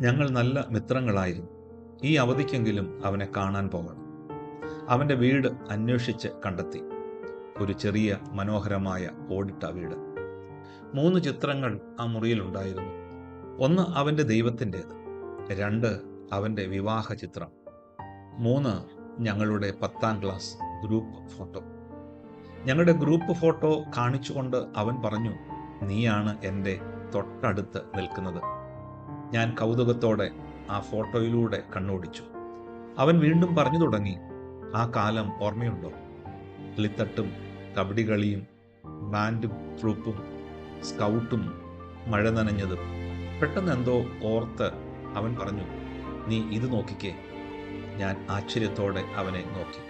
ഞങ്ങൾ നല്ല മിത്രങ്ങളായിരുന്നു. ഈ അവധിക്കെങ്കിലും അവനെ കാണാൻ പോകണം. അവൻ്റെ വീട് അന്വേഷിച്ച് കണ്ടെത്തി. ഒരു ചെറിയ മനോഹരമായ ഓടിട്ട വീട്. 3 ചിത്രങ്ങൾ ആ മുറിയിലുണ്ടായിരുന്നു. 1 അവൻ്റെ ദൈവത്തിൻ്റേത്, 2 അവൻ്റെ വിവാഹ ചിത്രം, 3 ഞങ്ങളുടെ 10ാം ക്ലാസ് ഗ്രൂപ്പ് ഫോട്ടോ. ഞങ്ങളുടെ ഗ്രൂപ്പ് ഫോട്ടോ കാണിച്ചുകൊണ്ട് അവൻ പറഞ്ഞു, നീയാണ് എൻ്റെ തൊട്ടടുത്ത് നിൽക്കുന്നത്. ഞാൻ കൗതുകത്തോടെ ആ ഫോട്ടോയിലൂടെ കണ്ണോടിച്ചു. അവൻ വീണ്ടും പറഞ്ഞു തുടങ്ങി, ആ കാലം ഓർമ്മയുണ്ടോ? കളിത്തട്ടും കബഡി കളിയും ബാൻഡും ട്രൂപ്പും സ്കൗട്ടും മഴ നനഞ്ഞതും. പെട്ടെന്ന് എന്തോ ഓർത്ത് അവൻ പറഞ്ഞു, നീ ഇത് നോക്കിക്കേ. ഞാൻ ആശ്ചര്യത്തോടെ അവനെ നോക്കി.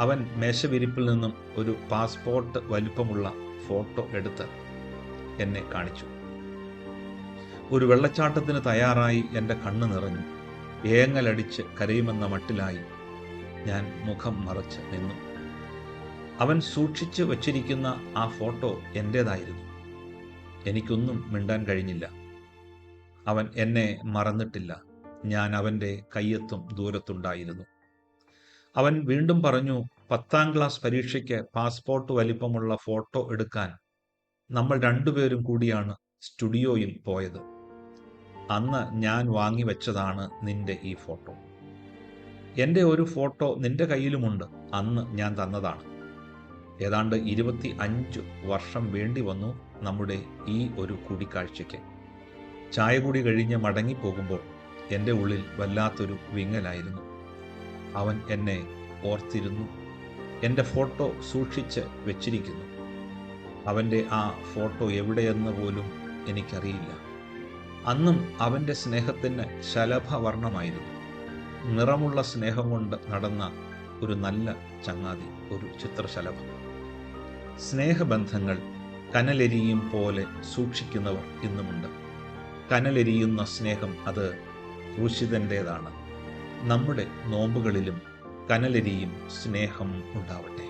അവൻ മേശവിരിപ്പിൽ നിന്നും ഒരു പാസ്പോർട്ട് വലിപ്പമുള്ള ഫോട്ടോ എടുത്ത് എന്നെ കാണിച്ചു. ഒരു വെള്ളച്ചാട്ടത്തിന് തയ്യാറായി എൻ്റെ കണ്ണ് നിറഞ്ഞു. ഏങ്ങലടിച്ച് കരയുമെന്ന മട്ടിലായി ഞാൻ മുഖം മറച്ച് നിന്നു. അവൻ സൂക്ഷിച്ചു വച്ചിരിക്കുന്ന ആ ഫോട്ടോ എൻ്റേതായിരുന്നു. എനിക്കൊന്നും മിണ്ടാൻ കഴിഞ്ഞില്ല. അവൻ എന്നെ മറന്നിട്ടില്ല. ഞാൻ അവൻ്റെ കയ്യെത്തും ദൂരത്തുണ്ടായിരുന്നു. അവൻ വീണ്ടും പറഞ്ഞു, 10ാം ക്ലാസ് പരീക്ഷയ്ക്ക് പാസ്പോർട്ട് വലിപ്പമുള്ള ഫോട്ടോ എടുക്കാൻ നമ്മൾ 2 പേരും കൂടിയാണ് സ്റ്റുഡിയോയിൽ പോയത്. അന്ന് ഞാൻ വാങ്ങിവെച്ചതാണ് നിന്റെ ഈ ഫോട്ടോ. എൻ്റെ ഒരു ഫോട്ടോ നിന്റെ കയ്യിലുമുണ്ട്. അന്ന് ഞാൻ തന്നതാണ്. ഏതാണ്ട് 25 വർഷം വേണ്ടി വന്നു നമ്മുടെ ഈ ഒരു കൂടിക്കാഴ്ചയ്ക്ക്. ചായ കൂടി കഴിഞ്ഞ് മടങ്ങിപ്പോകുമ്പോൾ എൻ്റെ ഉള്ളിൽ വല്ലാത്തൊരു വിങ്ങലായിരുന്നു. അവൻ എന്നെ ഓർത്തിരുന്നു. എൻ്റെ ഫോട്ടോ സൂക്ഷിച്ച് വെച്ചിരിക്കുന്നു. അവൻ്റെ ആ ഫോട്ടോ എവിടെയെന്ന് പോലും എനിക്കറിയില്ല. അന്നും അവൻ്റെ സ്നേഹത്തിന് ശലഭവർണ്ണമായിരുന്നു. നിറമുള്ള സ്നേഹം കൊണ്ട് നടന്ന ഒരു നല്ല ചങ്ങാതി, ഒരു ചിത്രശലഭം. സ്നേഹബന്ധങ്ങൾ കനലെരിയും പോലെ സൂക്ഷിക്കുന്നവർ ഇന്നുമുണ്ട്. കനലെരിയുന്ന സ്നേഹം അത് ക്രൂശിതൻ്റേതാണ്. നമ്മുടെ നോമ്പുകളിലും കനലെരിയും സ്നേഹം ഉണ്ടാവട്ടെ.